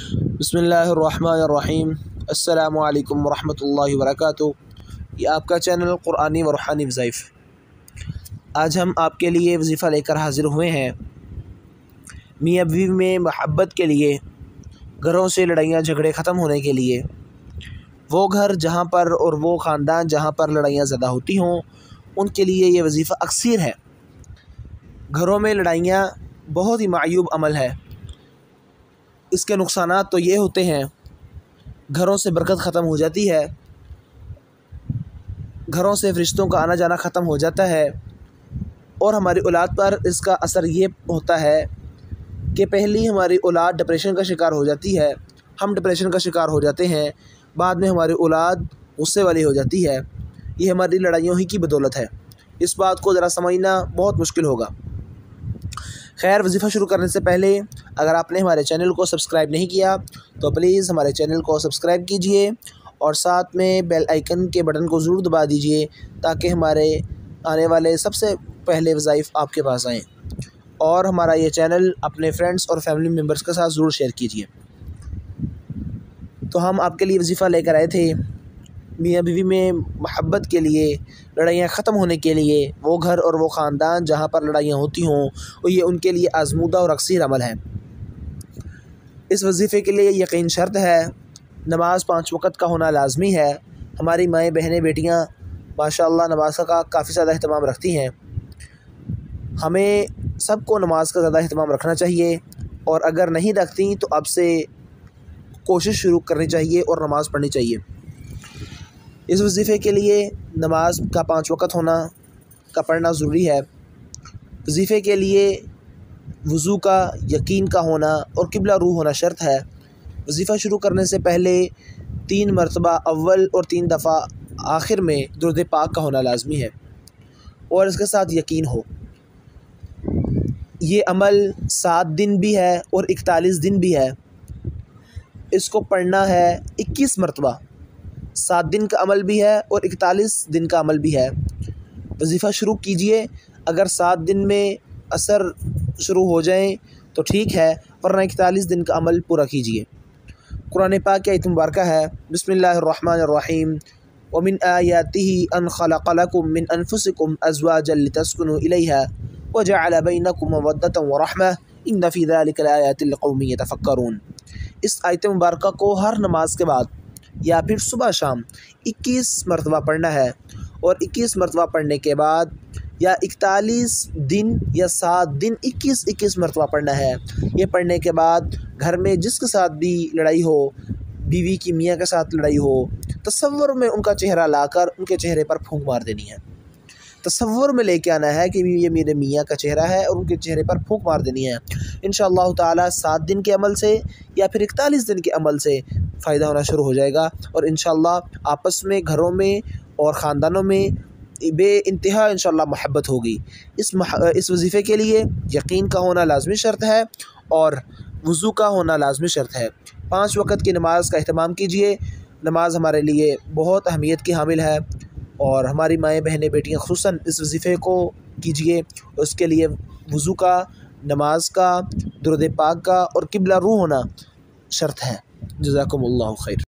बिस्मिल्लाहिर्रहमानिर्रहीम। अस्सलाम वालेकुम वरहमतुल्लाहि वबरकातुहू। ये आपका चैनल क़ुरानी व रूहानी वज़ाइफ़। आज हम आपके लिए वजीफ़ा लेकर हाज़िर हुए हैं। मियाँ बीवी में मोहब्बत के लिए, घरों से लड़ाइयाँ झगड़े ख़त्म होने के लिए, वो घर जहाँ पर और वो ख़ानदान जहाँ पर लड़ाइयाँ ज़्यादा होती हों, उनके लिए ये वजीफ़ा अक्सर है। घरों में लड़ाइयाँ बहुत ही मायूब अमल है। इसके नुकसानात तो ये होते हैं, घरों से बरकत ख़त्म हो जाती है, घरों से फ़रिश्तों का आना जाना ख़त्म हो जाता है, और हमारी औलाद पर इसका असर ये होता है कि पहली हमारी औलाद डिप्रेशन का शिकार हो जाती है, हम डिप्रेशन का शिकार हो जाते हैं, बाद में हमारी औलाद गुस्से वाली हो जाती है। ये हमारी लड़ाइयों ही की बदौलत है। इस बात को ज़रा समझना बहुत मुश्किल होगा। खैर, वजीफ़ा शुरू करने से पहले अगर आपने हमारे चैनल को सब्सक्राइब नहीं किया तो प्लीज़ हमारे चैनल को सब्सक्राइब कीजिए और साथ में बेल आइकन के बटन को ज़रूर दबा दीजिए ताकि हमारे आने वाले सबसे पहले वज़ाइफ़ आपके पास आएँ। और हमारा ये चैनल अपने फ्रेंड्स और फैमिली मेम्बर्स के साथ ज़रूर शेयर कीजिए। तो हम आपके लिए वजीफ़ा लेकर आए थे, मियाँ बीवी में मोहब्बत के लिए, लड़ाइयाँ ख़त्म होने के लिए, वो घर और वो ख़ानदान जहाँ पर लड़ाइयाँ होती हों, और ये उनके लिए आज़मूदा और अक्सर अमल है। इस वजीफ़े के लिए यकीन शर्त है। नमाज़ 5 वक़्त का होना लाजमी है। हमारी माएँ बहनें बेटियाँ माशाअल्लाह नमाज़ का काफ़ी ज़्यादा अहतमाम रखती हैं। हमें सबको नमाज का ज़्यादा अहतमाम रखना चाहिए, और अगर नहीं रखती तो अब से कोशिश शुरू करनी चाहिए और नमाज़ पढ़नी चाहिए। इस वजीफ़े के लिए नमाज का 5 वक़्त होना का पढ़ना ज़रूरी है। वजीफ़े के लिए वज़ू का, यकीन का होना और क़िबला रूह होना शर्त है। वजीफ़ा शुरू करने से पहले 3 मरतबा अव्वल और 3 दफ़ा आखिर में दुरूद पाक का होना लाजमी है, और इसके साथ यकीन हो। ये अमल 7 दिन भी है और 41 दिन भी है। इसको पढ़ना है 21 मरतबा। 7 दिन का अमल भी है और 41 दिन का अमल भी है। वजीफ़ा शुरू कीजिए। अगर 7 दिन में असर शुरू हो जाए तो ठीक है, वरना 41 दिन का अमल पूरा कीजिए। कुरान पाक की आयत मुबारक है, बिस्मिल्लाहिर्रहमानिर्रहीम। व मिन आयातिही अन खलक़ लकुम मिन अनफुसिकुम अज़वाजन लितस्कुनू इलैहा व जअल बैनकुम मवद्दतन व रहमह इन्न फ़ी ज़ालिका लआयातिन लिक़ौमिन यतफ़क्करून। इस आयत मुबारक को हर नमाज के बाद या फिर सुबह शाम 21 मरतबा पढ़ना है, और 21 मरतबा पढ़ने के बाद या 41 दिन या 7 दिन 21 मरतबा पढ़ना है। ये पढ़ने के बाद घर में जिसके साथ भी लड़ाई हो, बीवी की मियाँ के साथ लड़ाई हो, तसव्वुर में उनका चेहरा लाकर उनके चेहरे पर फूंक मार देनी है। तसव्वुर में लेके आना है कि ये मेरे मियाँ का चेहरा है, और उनके चेहरे पर फूंक मार देनी है। इंशाअल्लाह ताला 7 दिन के अमल से या फिर 41 दिन के अमल से फ़ायदा होना शुरू हो जाएगा, और इंशाअल्लाह आपस में, घरों में और ख़ानदानों में बेइंतहा इंशाअल्लाह मोहब्बत होगी। इस वजीफ़े के लिए यकीन का होना लाजमी शर्त है और वज़ू का होना लाजमी शर्त है। 5 वक़्त की नमाज का अहतमाम कीजिए। नमाज हमारे लिए बहुत अहमियत की हामिल है, और हमारी माएँ बहनें बेटियाँ ख़ुसूसन इस वजीफ़े को कीजिए। उसके लिए वज़ू का, नमाज का, दुरूद पाक का और क़िबला रूह होना शर्त है। जज़ाकुमुल्लाहु खैर।